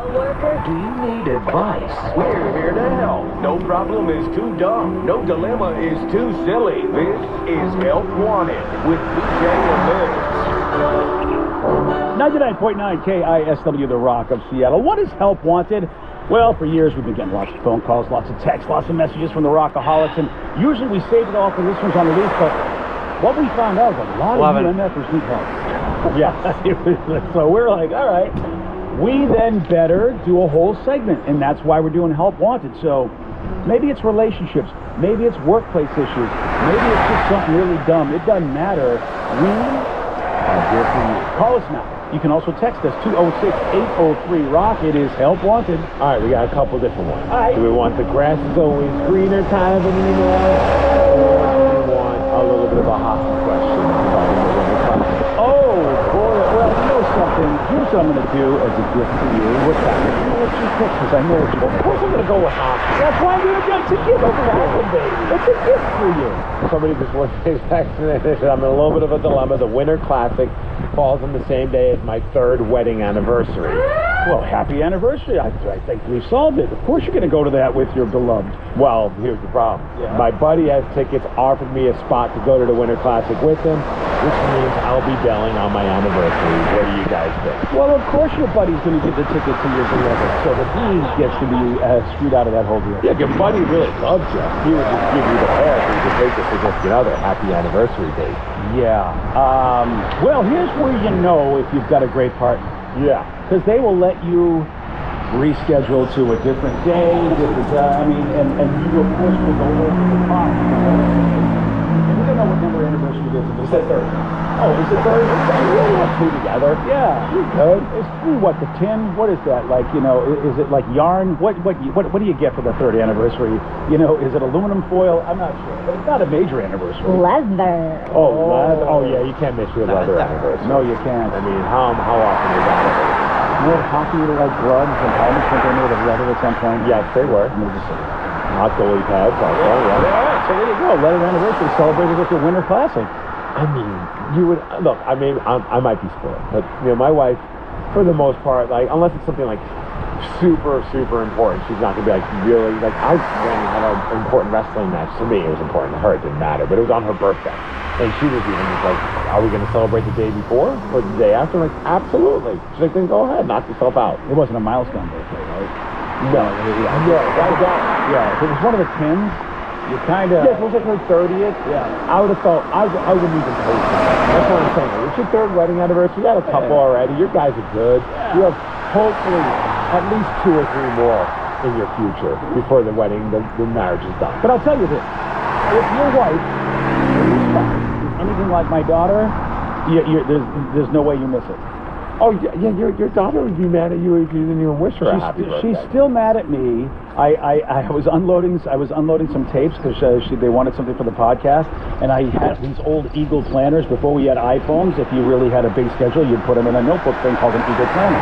coworker? Do you need advice? We're here to help. No problem is too dumb. No dilemma is too silly. This is Help Wanted with BJ and Liz. 99.9 KISW, The Rock of Seattle. What is Help Wanted? Well, for years we've been getting lots of phone calls, lots of texts, lots of messages from the Rockaholics, and usually we save it all for listeners on the lease, but what we found out is a lot of UMFers need help. Yeah. So we're like, all right, we then better do a whole segment, and that's why we're doing Help Wanted. So maybe it's relationships, maybe it's workplace issues, maybe it's just something really dumb. It doesn't matter. We are here for you. Call us now. You can also text us, 206-803-ROCK. It is Help Wanted. All right, we got a couple different ones. All right. Do we want the grass is always greener kind of an email? Or do we want a little bit of a hockey question about the winter classic? Oh, boy. Well, you know something. Here's what I'm going to do as a gift to you. What's that? What's your pick? Because I know what you're going to Of course I'm going to go with hockey. That's why I'm doing it. It's a gift for you, baby. It's a gift for you. Somebody just wants to vaccinated. I'm in a little bit of a dilemma. The Winter Classic falls on the same day as my 3rd wedding anniversary. Well, happy anniversary. I think we've solved it. Of course you're going to go to that with your beloved. Well, here's the problem. Yeah. My buddy has tickets, offered me a spot to go to the Winter Classic with him, which means I'll be bailing on my anniversary. What do you guys think? Well, of course your buddy's going to give the ticket to your beloved, so that he gets to be screwed out of that whole deal. Yeah, if your buddy really loves you, he would just give you the pass so you could take the significant other. Happy anniversary date. Yeah. Well, here's where you know if you've got a great partner. Yeah. Because they will let you reschedule to a different day, different time. I mean, and you, of course, will go over the time. And we don't know what number anniversary it is. If it's the 3rd. Oh, is it 3rd? You really have 2 together? Yeah. You could. It's through what, the tin? What is that? Like, you know, is it like yarn? What do you get for the 3rd anniversary? You know, is it aluminum foil? I'm not sure. But it's not a major anniversary. Leather. Oh, leather. Oh, yeah, you can't miss your leather anniversary. No, you can't. I mean, how often is that? More hockey like gloves and helmets that they made of leather at some point. Yes, they were. Let me just say. Not goalie pads. Also, Yeah, so there you go. Leather anniversary celebrated with the Winter Classic. I mean, you would look. I mean, I might be spoiled, but you know, my wife, for the most part, like unless it's something like super important, she's not gonna be like really like. I ran and had an important wrestling match. To me, it was important. To her, it didn't matter, but it was on her birthday, and she was even just like, "Are we gonna celebrate the day before or the day after?" I'm like, absolutely. She's like, "Then go ahead, knock yourself out." It wasn't a milestone birthday, right? No, yeah. If it was one of the 10s, you kind of... Yeah, if it was like her 30th, yeah. I would have felt, I wouldn't even post it. That's what I'm saying. It's your 3rd wedding anniversary. You got a couple already. Your guys are good. Yeah. You have hopefully at least 2 or 3 more in your future before the wedding, the marriage is done. But I'll tell you this. If your wife or your spouse is anything like my daughter, there's no way you miss it. Oh, yeah, your daughter would be mad at you if you didn't even wish her a happy birthday. She's still mad at me. I was unloading some tapes because they wanted something for the podcast, and I had these old Eagle planners before we had iPhones. If you really had a big schedule, you'd put them in a notebook thing called an Eagle planner.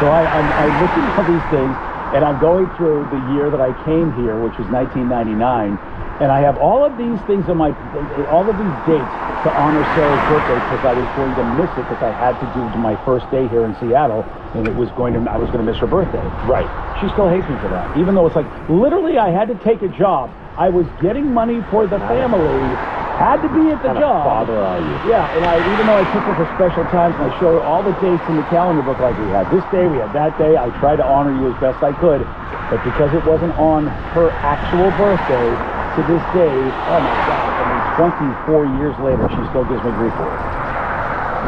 So I'm looking at all these things, and I'm going through the year that I came here, which was 1999. And I have all of these things on all of these dates to honor Sarah's birthday because I was going to miss it because I had to do my first day here in Seattle, and I was going to miss her birthday. Right. She still hates me for that, even though it's like literally I had to take a job. I was getting money for the family, had to be at the job. Father are you? Yeah, and even though I took her for special times and I showed her all the dates in the calendar book, like we had this day, we had that day, I tried to honor you as best I could, but because it wasn't on her actual birthday, to this day, oh my God, I mean, 24 years later, she still gives me grief for it.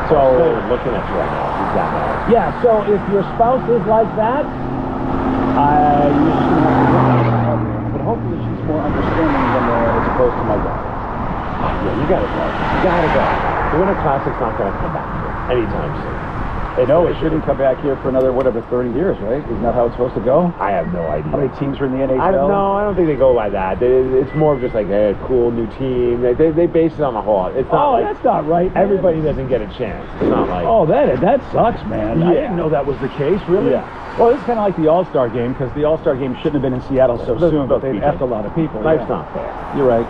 So, looking at you right now, she's that mad. yeah, so if your spouse is like that, you're just going to have to look at her. But hopefully she's more understanding than as opposed to my daughter. Yeah, you gotta go. You gotta go. The Winter Classic's not gonna come back here anytime soon. No, it shouldn't come back here for another, 30 years, right? Isn't that how it's supposed to go? I have no idea. How many teams are in the NHL? I don't think they go by that. It's more of just like a cool new team. They base it on the whole. It's not that's not right, man. Everybody doesn't get a chance. It's not like... Oh, that sucks, man. Yeah. I didn't know that was the case, really. Yeah. Well, this is kind of like the All-Star game, because the All-Star game shouldn't have been in Seattle so soon, but they've effed a lot of people. Life's not fair. You're right.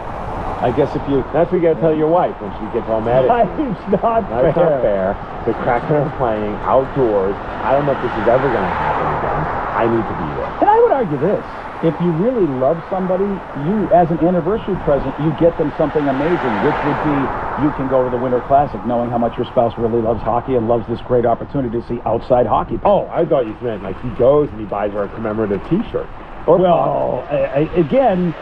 I guess if you... That's what you gotta tell your wife when she gets all mad at you. Life's not fair. Life's not fair. The Kraken are playing outdoors. I don't know if this is ever gonna happen again. I need to be there. And I would argue this. If you really love somebody, you, as an anniversary present, you get them something amazing, which would be you can go to the Winter Classic knowing how much your spouse really loves hockey and loves this great opportunity to see outside hockey. Oh, I thought you meant like he goes and he buys her a commemorative T-shirt. Or well, again,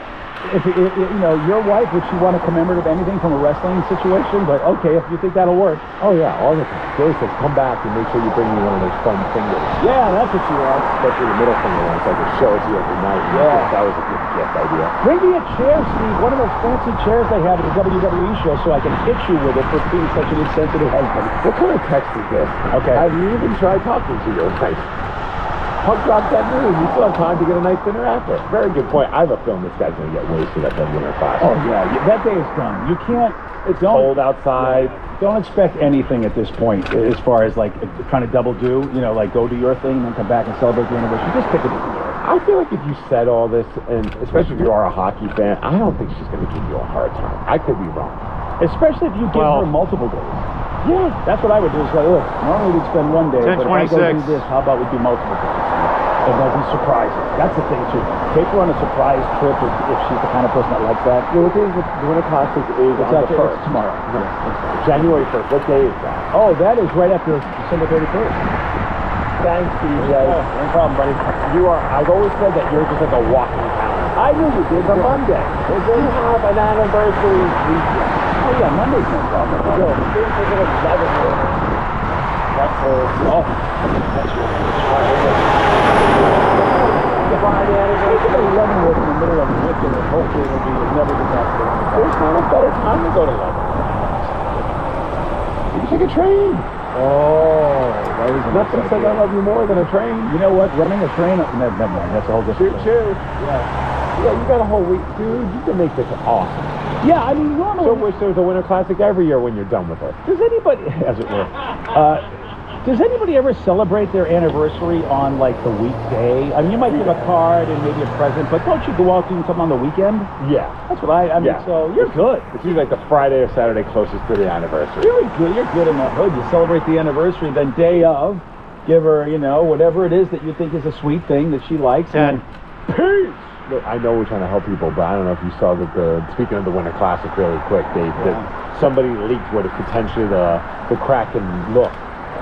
if you know, your wife, would she want to commemorative anything from a wrestling situation? But okay, if you think that'll work. Oh yeah, all the time. Joey says, come back and make sure you bring me one of those fun fingers. Yeah, that's what she wants. Especially the middle finger one, so I can show it to you every night. Yeah. That was a good gift idea. Bring me a chair, Steve, one of those fancy chairs they have at the WWE show so I can hit you with it for being such an insensitive husband. What kind of text is this? Okay. Have you even tried talking to you? Nice. Puck drops at noon. You still have time to get a nice dinner after. Very good point. I have a feeling this guy's going to get wasted at that Winter Classic. Oh, yeah. That day is done. You can't... It's cold outside. Don't expect anything at this point as far as, like, trying to double do. You know, like, go do your thing and then come back and celebrate the anniversary. Just pick a different day. I feel like if you said all this, and especially if you are a hockey fan, I don't think she's going to give you a hard time. I could be wrong. Especially if you give her multiple days. Yeah. That's what I would do. Is like, look, normally we'd spend one day, but if I go do this, how about we do multiple days? It doesn't surprise her. That's the thing, too. Take her on a surprise trip if she's the kind of person that likes that. Yeah, what day is it? The Winter Classic is on the 1st. It's tomorrow. No, January 1st. What day is that? Oh, that is right after December 31st. Thanks, DJ. No problem, buddy. I've always said that you're just like a walking calendar. I knew you did. It's a Monday. You have an anniversary weekend. Oh, yeah, Monday's no problem. Go. Things are going to 7 That's Oh, that's right. Friday anniversary. Take an 11 work in the middle of the weekend and hopefully it'll never get back to the There's not a better time to go to London. You can take a train. Oh, that is Nothing says I love you more than a train. You know what? Running a train, never mind. That's a whole different thing. Choo-choo. Yeah, you got a whole week, dude. You can make this awesome. Yeah, I mean, normally... So wish there was a Winter Classic every year when you're done with it. Does anybody, as it were, does anybody ever celebrate their anniversary on, like, the weekday? I mean, you might give a card and maybe a present, but don't you go out doing something on the weekend? Yeah. That's what I mean, so you're good. It's usually like the Friday or Saturday closest to the anniversary. You're good. You're good in that hood. You celebrate the anniversary, then day of, give her, you know, whatever it is that you think is a sweet thing that she likes. And peace! Look, I know we're trying to help people, but I don't know if you saw that speaking of the Winter Classic really quick, that somebody leaked what is potentially the Kraken look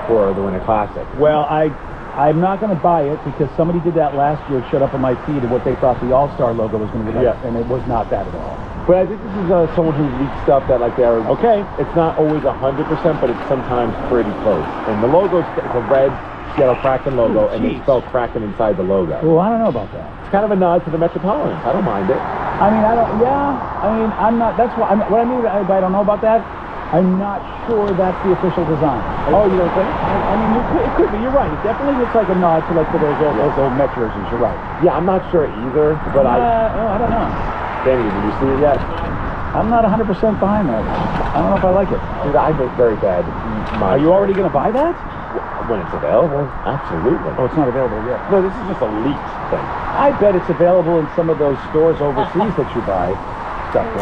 for the Winter Classic. Well, I'm not going to buy it because somebody did that last year. It showed up on my feed of what they thought the All-Star logo was going to be like, and it was not that at all. But I think this is someone who leaked stuff that like they're... Okay. It's not always 100%, but it's sometimes pretty close. And the logo is a red Seattle Kraken logo, and they spell Kraken inside the logo. Oh, I don't know about that. It's kind of a nod to the Metropolitans. I don't mind it. I mean, I'm not, that's what I mean by I don't know about that. I'm not sure that's the official design. Oh, you don't think? I mean, it could be. You're right. It definitely looks like a nod to like those old Met jerseys. You're right. Yeah, I'm not sure either, but I don't know. Danny, did you see it yet? I'm not 100% behind that. I don't know if I like it. Dude, I make very bad. Are you already going to buy that? When it's available, absolutely. Oh, it's not available yet. No, this is just a leaked thing. I bet it's available in some of those stores overseas that you buy.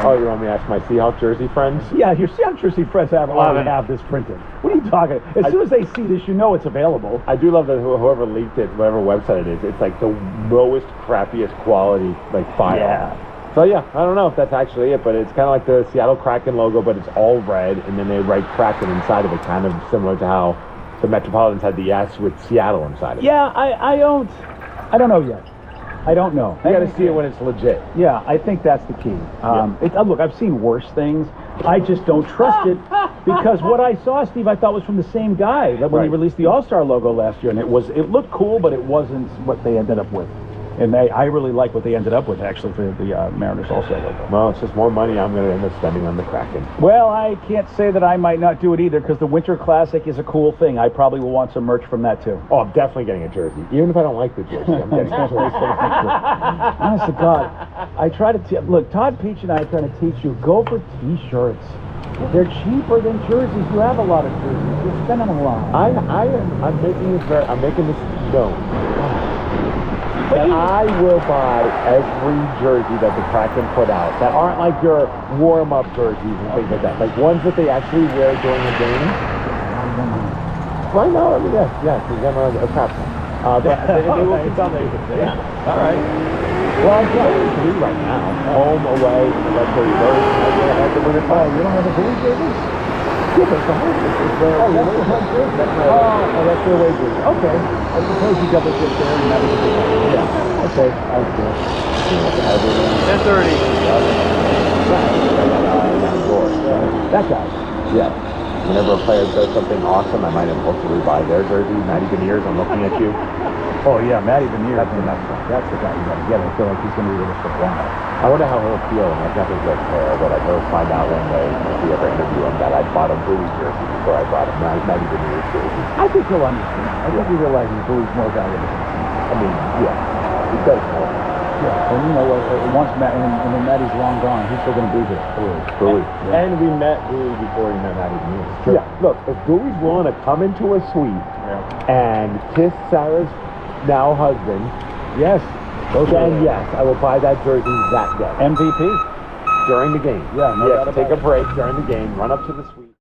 Oh, you want me to ask my Seahawks jersey friends? Yeah, your Seahawks jersey friends already have this printed. What are you talking? As soon as they see this, you know it's available. I do love that whoever leaked it, whatever website it is, it's like the lowest, crappiest quality like file. Yeah. So yeah, I don't know if that's actually it, but it's kind of like the Seattle Kraken logo, but it's all red, and then they write Kraken inside of it, kind of similar to how the Metropolitans had the S with Seattle inside of it. Yeah, I don't know yet. I don't know. You got to see it when it's legit. Yeah, I think that's the key. Look, I've seen worse things. I just don't trust it because what I saw, Steve, I thought was from the same guy that when he released the All-Star logo last year, and it looked cool, but it wasn't what they ended up with. And I really like what they ended up with, actually, for the Mariners All-Star logo. Well, it's just more money I'm going to end up spending on the Kraken. Well, I can't say that I might not do it either, because the Winter Classic is a cool thing. I probably will want some merch from that, too. Oh, I'm definitely getting a jersey. Even if I don't like the jersey, I'm getting a jersey. Honest to God, I try to... Look, Todd Peach and I are trying to teach you, go for T-shirts. They're cheaper than jerseys. You have a lot of jerseys. You're spending a lot. I'm making this known. I will buy every jersey that the Kraken put out that aren't like your warm-up jerseys and things like that. Like ones that they actually wear during the game. Why not? I mean, yes, you have a crap. But they will keep on making it. Yeah. All right. Well, I'm playing 3 right now. Home, away, and let's say reverse. I had to win it. Oh, you don't have a blue jersey? Yeah, but it's the home. It's the Oh, that's the home jersey. That's my That's the away jersey. Okay. I suppose you double dip there and that was a big one. Yeah. Okay. That's good. 10:30. That guy. Yeah. Whenever a player does something awesome, I might impulsively buy their jersey. Matty Veneers, I'm looking at you. Oh, yeah, Matty Veneer. That's the next one. That's the guy you got to get. I feel like he's going to be with us for a while. I wonder how he'll feel, and I've nothing to care, but I will find out one day if we ever interview him that I bought him Blues jersey before I bought him Matty Veneers jersey. I think he'll understand. I think he realizes Blue's more valuable. I mean, yeah, he does more. Yeah, and you know what? Once Matt, and when Matty's long gone, he's still going to be here. Bowie. Yeah. And we met Bowie before we met Matty Veneers. Yeah, look, if Bowie's willing to come into a suite and kiss Sarah's now husband, Yes. then yes, I will buy that jersey that day. MVP. During the game. Yeah, no doubt Yes, take about a break during the game, run up to the suite.